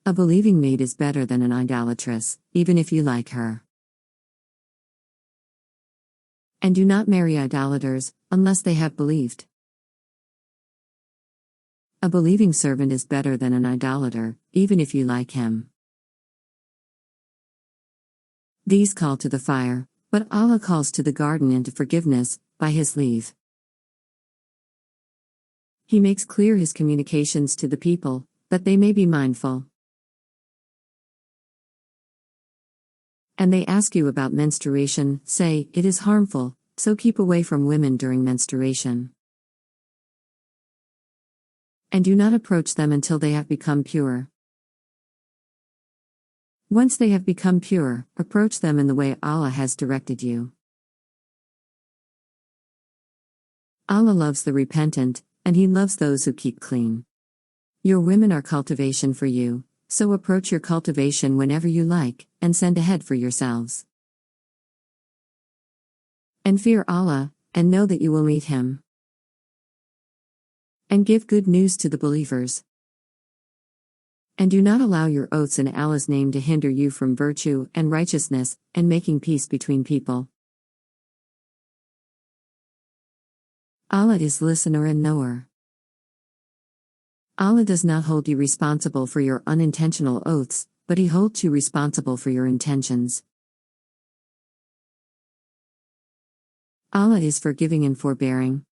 A believing maid is better than an idolatress, even if you like her. And do not marry idolaters, unless they have believed. A believing servant is better than an idolater, even if you like him. These call to the fire, but Allah calls to the garden and to forgiveness, by His leave. He makes clear His communications to the people, that they may be mindful. And they ask you about menstruation, say, it is harmful, so keep away from women during menstruation. And do not approach them until they have become pure. Once they have become pure, approach them in the way Allah has directed you. Allah loves the repentant, and He loves those who keep clean. Your women are cultivation for you, so approach your cultivation whenever you like, and send ahead for yourselves. And fear Allah, and know that you will meet Him. And give good news to the believers. And do not allow your oaths in Allah's name to hinder you from virtue and righteousness, and making peace between people. Allah is listener and knower. Allah does not hold you responsible for your unintentional oaths, but He holds you responsible for your intentions. Allah is forgiving and forbearing.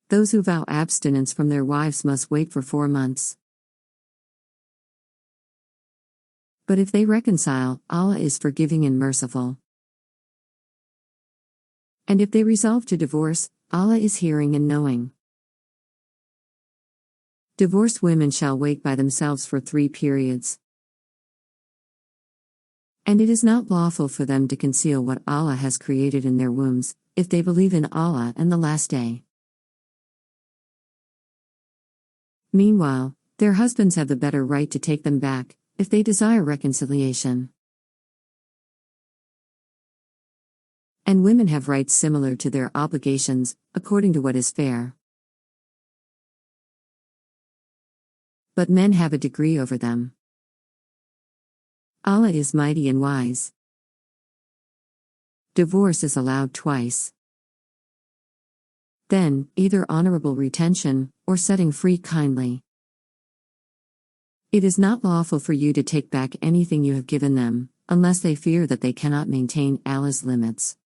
Those who vow abstinence from their wives must wait for 4 months. But if they reconcile, Allah is forgiving and merciful. And if they resolve to divorce, Allah is hearing and knowing. Divorced women shall wait by themselves for 3 periods. And it is not lawful for them to conceal what Allah has created in their wombs, if they believe in Allah and the Last Day. Meanwhile, their husbands have the better right to take them back, if they desire reconciliation. And women have rights similar to their obligations, according to what is fair. But men have a degree over them. Allah is mighty and wise. Divorce is allowed twice. Then, either honorable retention, or setting free kindly. It is not lawful for you to take back anything you have given them, unless they fear that they cannot maintain Allah's limits.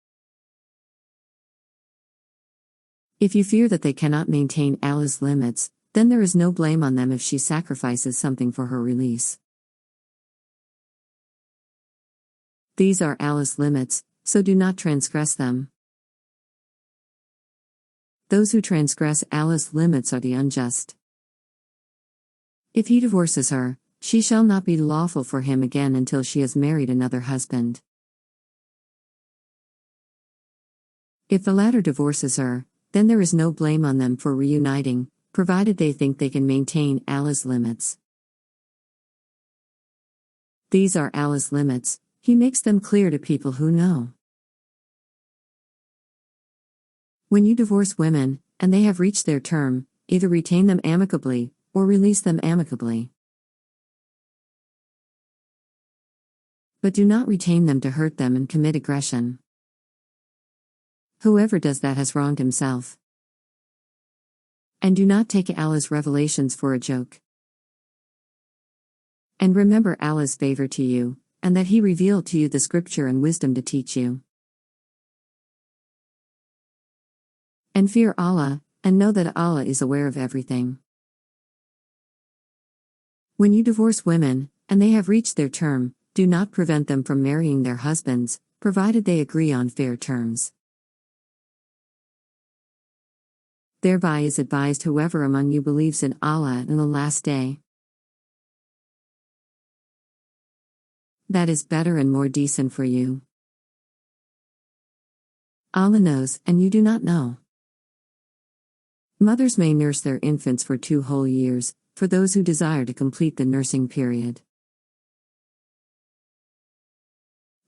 If you fear that they cannot maintain Allah's limits, then there is no blame on them if she sacrifices something for her release. These are Allah's limits, so do not transgress them. Those who transgress Allah's limits are the unjust. If he divorces her, she shall not be lawful for him again until she has married another husband. If the latter divorces her, then there is no blame on them for reuniting, provided they think they can maintain Allah's limits. These are Allah's limits, He makes them clear to people who know. When you divorce women, and they have reached their term, either retain them amicably, or release them amicably. But do not retain them to hurt them and commit aggression. Whoever does that has wronged himself. And do not take Allah's revelations for a joke. And remember Allah's favor to you, and that He revealed to you the scripture and wisdom to teach you. And fear Allah, and know that Allah is aware of everything. When you divorce women, and they have reached their term, do not prevent them from marrying their husbands, provided they agree on fair terms. Thereby is advised whoever among you believes in Allah and the Last Day. That is better and more decent for you. Allah knows, and you do not know. Mothers may nurse their infants for 2 whole years, for those who desire to complete the nursing period.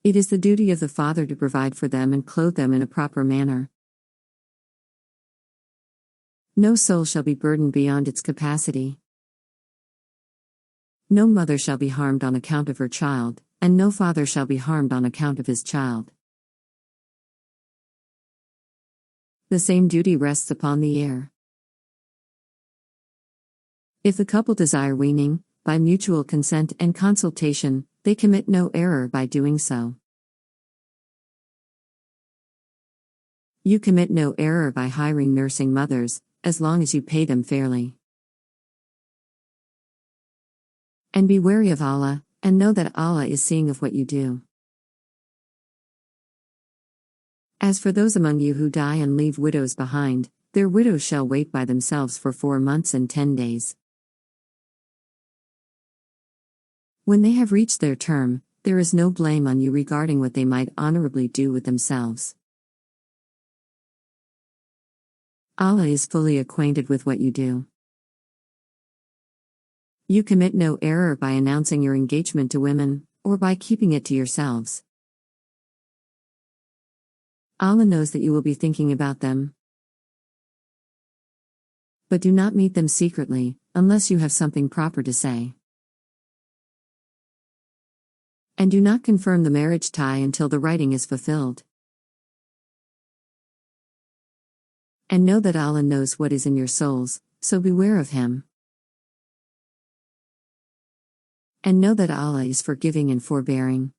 It is the duty of the father to provide for them and clothe them in a proper manner. No soul shall be burdened beyond its capacity. No mother shall be harmed on account of her child, and no father shall be harmed on account of his child. The same duty rests upon the heir. If the couple desire weaning, by mutual consent and consultation, they commit no error by doing so. You commit no error by hiring nursing mothers, as long as you pay them fairly. And be wary of Allah, and know that Allah is seeing of what you do. As for those among you who die and leave widows behind, their widows shall wait by themselves for 4 months and 10 days. When they have reached their term, there is no blame on you regarding what they might honorably do with themselves. Allah is fully acquainted with what you do. You commit no error by announcing your engagement to women, or by keeping it to yourselves. Allah knows that you will be thinking about them. But do not meet them secretly, unless you have something proper to say. And do not confirm the marriage tie until the writing is fulfilled. And know that Allah knows what is in your souls, so beware of Him. And know that Allah is forgiving and forbearing.